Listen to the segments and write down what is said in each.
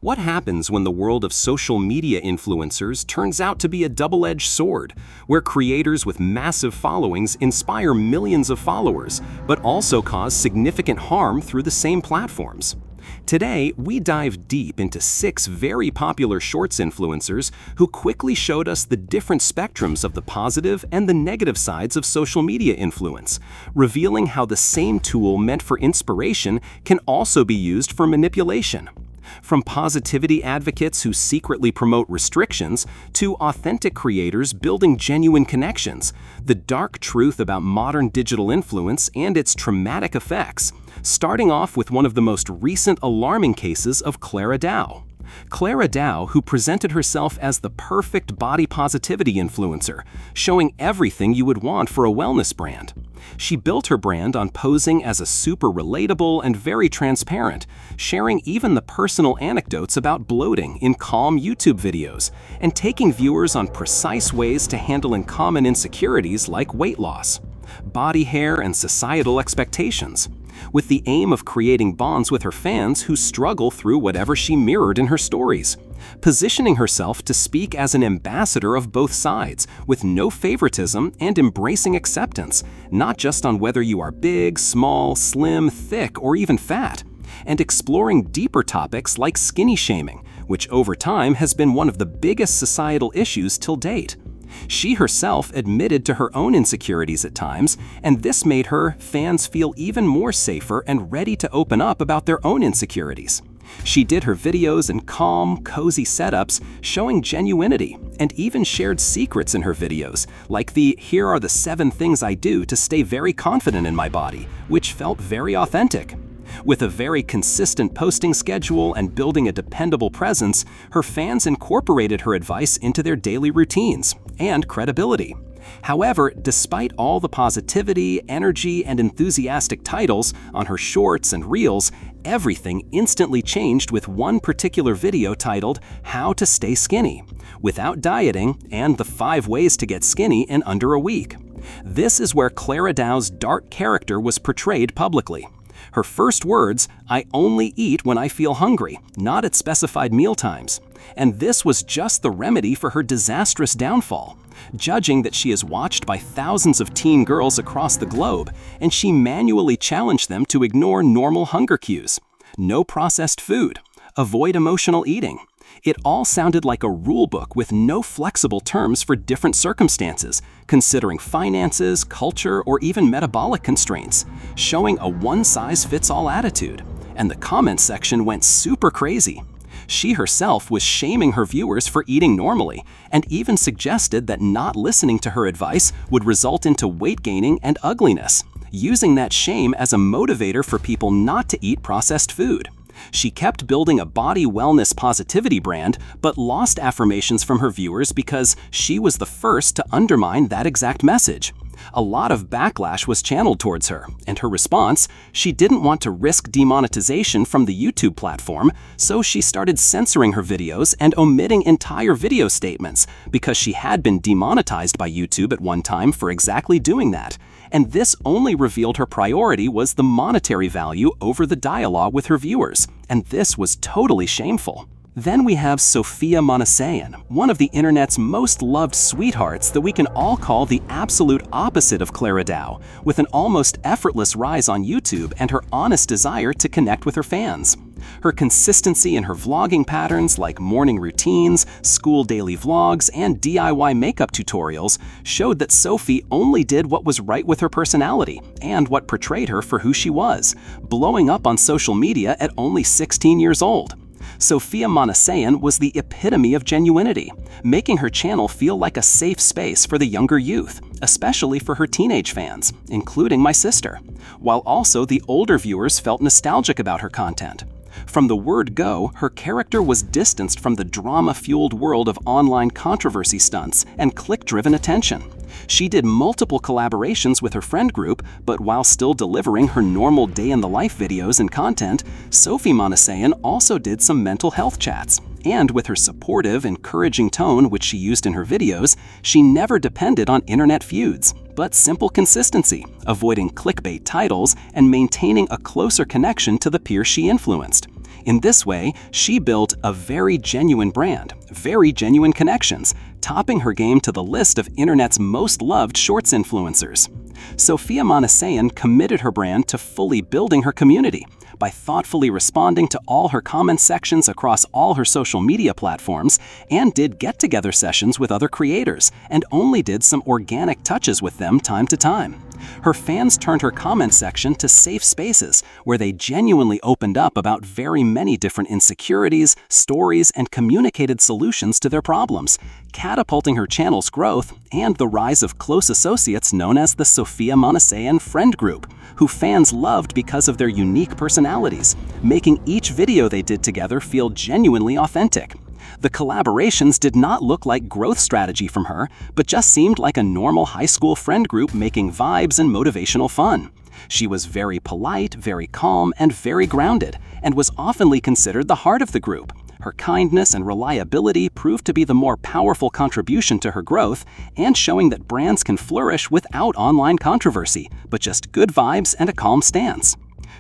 What happens when the world of social media influencers turns out to be a double-edged sword, where creators with massive followings inspire millions of followers, but also cause significant harm through the same platforms? Today, we dive deep into 6 very popular Shorts influencers who quickly showed us the different spectrums of the positive and the negative sides of social media influence, revealing how the same tool meant for inspiration can also be used for manipulation. From positivity advocates who secretly promote restrictions to authentic creators building genuine connections, the dark truth about modern digital influence and its traumatic effects, starting off with one of the most recent alarming cases of Clara Dow. Clara Dow, who presented herself as the perfect body positivity influencer, showing everything you would want for a wellness brand. She built her brand on posing as a super relatable and very transparent, sharing even the personal anecdotes about bloating in calm YouTube videos, and taking viewers on precise ways to handling common insecurities like weight loss, body hair, and societal expectations, with the aim of creating bonds with her fans who struggle through whatever she mirrored in her stories, positioning herself to speak as an ambassador of both sides, with no favoritism and embracing acceptance, not just on whether you are big, small, slim, thick, or even fat, and exploring deeper topics like skinny shaming, which over time has been one of the biggest societal issues till date. She herself admitted to her own insecurities at times, and this made her fans feel even more safer and ready to open up about their own insecurities. She did her videos in calm, cozy setups, showing genuinity, and even shared secrets in her videos, like the "Here are the 7 things I do to stay very confident in my body," which felt very authentic. With a very consistent posting schedule and building a dependable presence, her fans incorporated her advice into their daily routines and credibility. However, despite all the positivity, energy, and enthusiastic titles on her shorts and reels, everything instantly changed with one particular video titled "How to Stay Skinny," without dieting, and the 5 ways to get skinny in under a week. This is where Clara Dow's dark character was portrayed publicly. Her first words, "I only eat when I feel hungry, not at specified mealtimes." And this was just the remedy for her disastrous downfall. Judging that she is watched by thousands of teen girls across the globe, and she manually challenged them to ignore normal hunger cues. No processed food. Avoid emotional eating. It all sounded like a rule book with no flexible terms for different circumstances, considering finances, culture, or even metabolic constraints, showing a one-size-fits-all attitude. And the comment section went super crazy. She herself was shaming her viewers for eating normally, and even suggested that not listening to her advice would result into weight gaining and ugliness, using that shame as a motivator for people not to eat processed food. She kept building a body wellness positivity brand, but lost affirmations from her viewers because she was the first to undermine that exact message. A lot of backlash was channeled towards her, and her response, she didn't want to risk demonetization from the YouTube platform, so she started censoring her videos and omitting entire video statements because she had been demonetized by YouTube at one time for exactly doing that. And this only revealed her priority was the monetary value over the dialogue with her viewers, and this was totally shameful. Then we have Sofi Manassyan, one of the internet's most loved sweethearts that we can all call the absolute opposite of Clara Dow, with an almost effortless rise on YouTube and her honest desire to connect with her fans. Her consistency in her vlogging patterns like morning routines, school daily vlogs, and DIY makeup tutorials showed that Sofi only did what was right with her personality and what portrayed her for who she was, blowing up on social media at only 16 years old. Sofi Manassyan was the epitome of genuinity, making her channel feel like a safe space for the younger youth, especially for her teenage fans, including my sister, while also the older viewers felt nostalgic about her content. From the word go, her character was distanced from the drama-fueled world of online controversy stunts and click-driven attention. She did multiple collaborations with her friend group, but while still delivering her normal day-in-the-life videos and content, Sofi Manassyan also did some mental health chats. And with her supportive, encouraging tone which she used in her videos, she never depended on internet feuds, but simple consistency, avoiding clickbait titles and maintaining a closer connection to the peers she influenced. In this way, she built a very genuine brand, very genuine connections, topping her game to the list of internet's most loved shorts influencers. Sofi Manassyan committed her brand to fully building her community by thoughtfully responding to all her comment sections across all her social media platforms, and did get-together sessions with other creators, and only did some organic touches with them time to time. Her fans turned her comment section to safe spaces where they genuinely opened up about very many different insecurities, stories, and communicated solutions to their problems, catapulting her channel's growth and the rise of close associates known as the Sofi Manassyan Friend Group, who fans loved because of their unique personalities, making each video they did together feel genuinely authentic. The collaborations did not look like growth strategy from her, but just seemed like a normal high school friend group making vibes and motivational fun. She was very polite, very calm, and very grounded, and was oftenly considered the heart of the group. Her kindness and reliability proved to be the more powerful contribution to her growth, and showing that brands can flourish without online controversy, but just good vibes and a calm stance.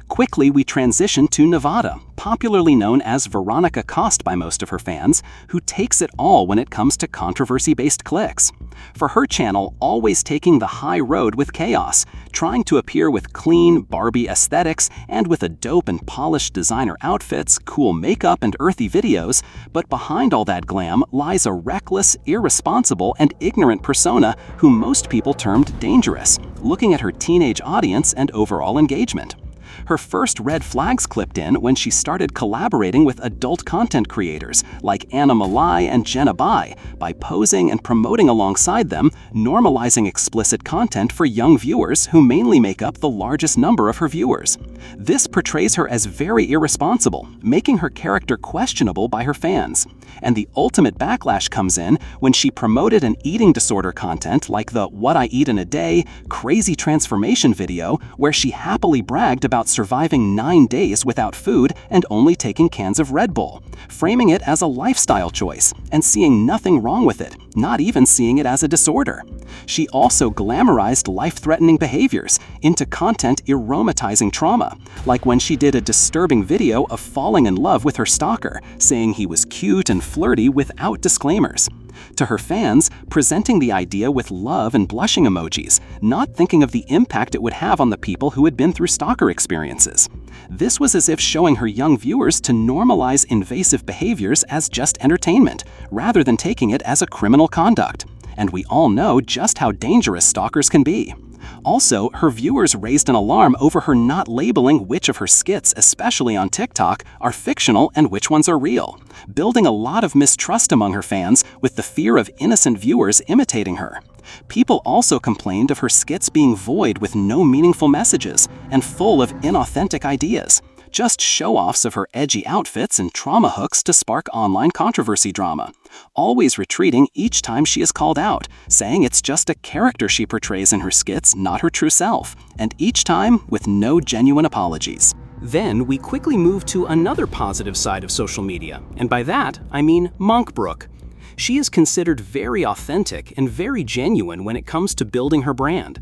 Quickly, we transitioned to Nevada, popularly known as Veronica Cost by most of her fans, who takes it all when it comes to controversy-based clicks. For her channel, always taking the high road with chaos, trying to appear with clean, Barbie aesthetics and with a dope and polished designer outfits, cool makeup, and earthy videos, but behind all that glam lies a reckless, irresponsible, and ignorant persona who most people termed dangerous, looking at her teenage audience and overall engagement. Her first red flags clipped in when she started collaborating with adult content creators like Anna Malai and Jenna Bai by posing and promoting alongside them, normalizing explicit content for young viewers who mainly make up the largest number of her viewers. This portrays her as very irresponsible, making her character questionable by her fans. And the ultimate backlash comes in when she promoted an eating disorder content like the "What I Eat in a Day" crazy transformation video, where she happily bragged about surviving 9 days without food and only taking cans of Red Bull, framing it as a lifestyle choice and seeing nothing wrong with it, not even seeing it as a disorder. She also glamorized life-threatening behaviors into content aromatizing trauma, like when she did a disturbing video of falling in love with her stalker, saying he was cute and flirty without disclaimers. To her fans, presenting the idea with love and blushing emojis, not thinking of the impact it would have on the people who had been through stalker experiences. This was as if showing her young viewers to normalize invasive behaviors as just entertainment, rather than taking it as a criminal conduct. And we all know just how dangerous stalkers can be. Also, her viewers raised an alarm over her not labeling which of her skits, especially on TikTok, are fictional and which ones are real, building a lot of mistrust among her fans with the fear of innocent viewers imitating her. People also complained of her skits being void with no meaningful messages and full of inauthentic ideas, just show-offs of her edgy outfits and trauma hooks to spark online controversy drama, always retreating each time she is called out, saying it's just a character she portrays in her skits, not her true self, and each time with no genuine apologies. Then we quickly move to another positive side of social media, and by that, I mean Monkbrook. She is considered very authentic and very genuine when it comes to building her brand,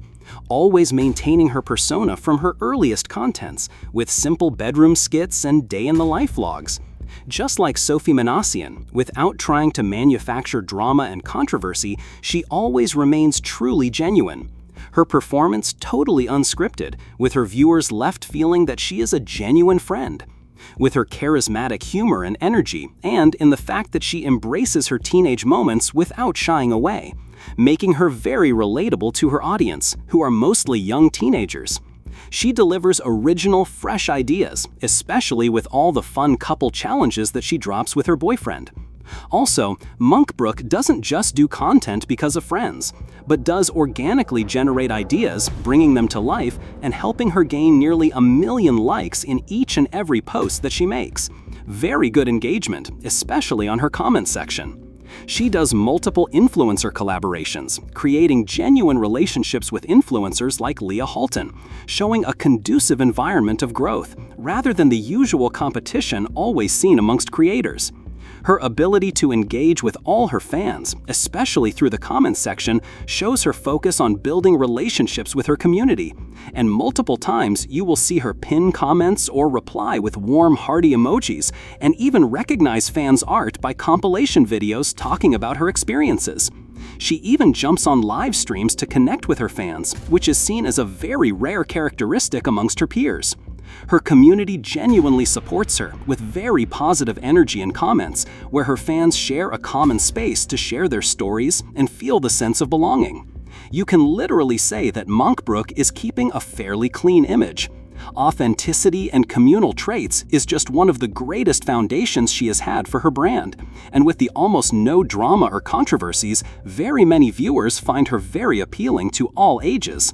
always maintaining her persona from her earliest contents, with simple bedroom skits and day-in-the-life vlogs. Just like Sofi Manassyan, without trying to manufacture drama and controversy, she always remains truly genuine. Her performance totally unscripted, with her viewers left feeling that she is a genuine friend. With her charismatic humor and energy, and in the fact that she embraces her teenage moments without shying away, making her very relatable to her audience, who are mostly young teenagers. She delivers original, fresh ideas, especially with all the fun couple challenges that she drops with her boyfriend. Also, Monkbrook doesn't just do content because of friends, but does organically generate ideas, bringing them to life and helping her gain nearly 1 million likes in each and every post that she makes. Very good engagement, especially on her comment section. She does multiple influencer collaborations, creating genuine relationships with influencers like Leah Halton, showing a conducive environment of growth, rather than the usual competition always seen amongst creators. Her ability to engage with all her fans, especially through the comments section, shows her focus on building relationships with her community. And multiple times you will see her pin comments or reply with warm, hearty emojis, and even recognize fans' art by compilation videos talking about her experiences. She even jumps on live streams to connect with her fans, which is seen as a very rare characteristic amongst her peers. Her community genuinely supports her with very positive energy and comments, where her fans share a common space to share their stories and feel the sense of belonging. You can literally say that Monkbrook is keeping a fairly clean image. Authenticity and communal traits is just one of the greatest foundations she has had for her brand, and with the almost no drama or controversies, very many viewers find her very appealing to all ages.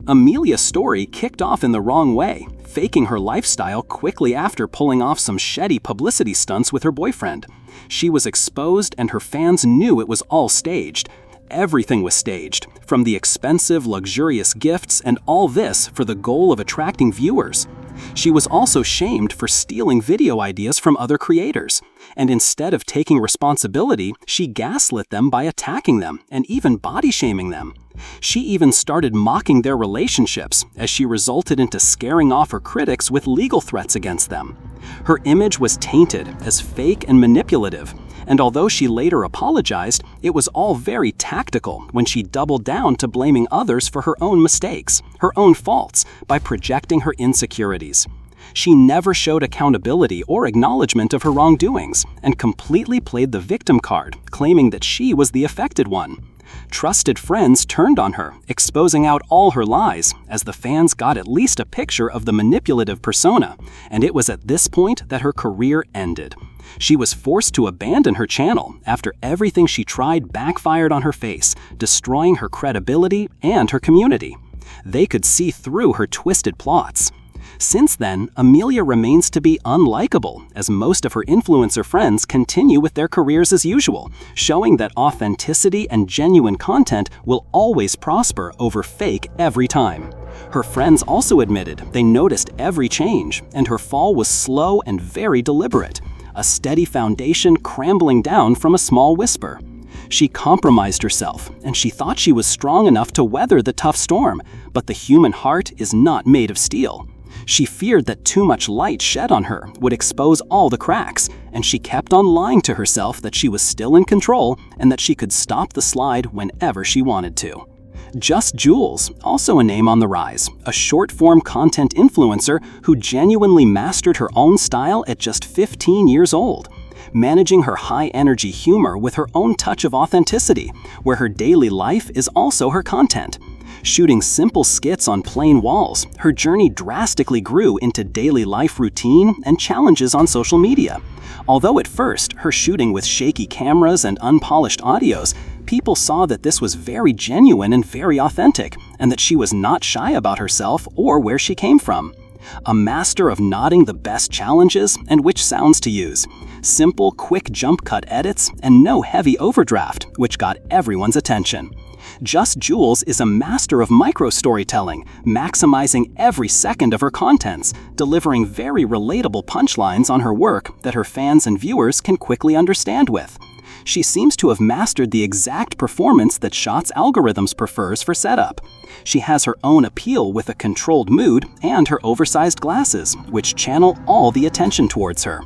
Amelia's story kicked off in the wrong way, faking her lifestyle quickly after pulling off some shady publicity stunts with her boyfriend. She was exposed and her fans knew it was all staged. Everything was staged, from the expensive, luxurious gifts and all this for the goal of attracting viewers. She was also shamed for stealing video ideas from other creators, and instead of taking responsibility, she gaslit them by attacking them and even body-shaming them. She even started mocking their relationships, as she resulted into scaring off her critics with legal threats against them. Her image was tainted as fake and manipulative, and although she later apologized, it was all very tactical when she doubled down to blaming others for her own mistakes, her own faults, by projecting her insecurities. She never showed accountability or acknowledgement of her wrongdoings, and completely played the victim card, claiming that she was the affected one. Trusted friends turned on her, exposing out all her lies, as the fans got at least a picture of the manipulative persona, and it was at this point that her career ended. She was forced to abandon her channel after everything she tried backfired on her face, destroying her credibility and her community. They could see through her twisted plots. Since then, Amelia remains to be unlikable, as most of her influencer friends continue with their careers as usual, showing that authenticity and genuine content will always prosper over fake every time. Her friends also admitted they noticed every change, and her fall was slow and very deliberate, a steady foundation crumbling down from a small whisper. She compromised herself, and she thought she was strong enough to weather the tough storm, but the human heart is not made of steel. She feared that too much light shed on her would expose all the cracks, and she kept on lying to herself that she was still in control and that she could stop the slide whenever she wanted to. Just Jules, also a name on the rise, a short-form content influencer who genuinely mastered her own style at just 15 years old, managing her high-energy humor with her own touch of authenticity, where her daily life is also her content. Shooting simple skits on plain walls, her journey drastically grew into daily life routine and challenges on social media. Although at first, her shooting with shaky cameras and unpolished audios, people saw that this was very genuine and very authentic, and that she was not shy about herself or where she came from. A master of nodding the best challenges and which sounds to use. Simple, quick jump cut edits and no heavy overdraft, which got everyone's attention. Just Jules is a master of micro-storytelling, maximizing every second of her contents, delivering very relatable punchlines on her work that her fans and viewers can quickly understand with. She seems to have mastered the exact performance that Shot's algorithms prefers for setup. She has her own appeal with a controlled mood and her oversized glasses, which channel all the attention towards her.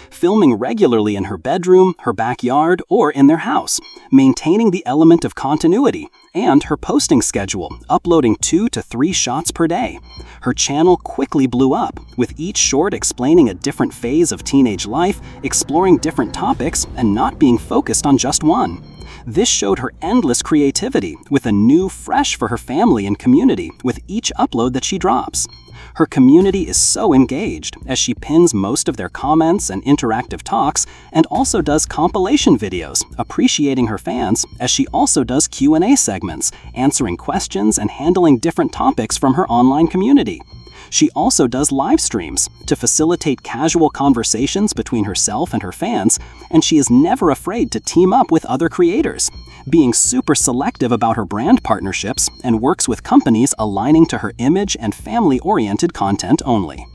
Filming regularly in her bedroom, her backyard, or in their house, maintaining the element of continuity, and her posting schedule, uploading 2 to 3 shots per day. Her channel quickly blew up, with each short explaining a different phase of teenage life, exploring different topics, and not being focused on just one. This showed her endless creativity, with a new, fresh for her family and community with each upload that she drops. Her community is so engaged, as she pins most of their comments and interactive talks, and also does compilation videos, appreciating her fans, as she also does Q&A segments, answering questions and handling different topics from her online community. She also does live streams to facilitate casual conversations between herself and her fans, and she is never afraid to team up with other creators, being super selective about her brand partnerships and works with companies aligning to her image and family-oriented content only.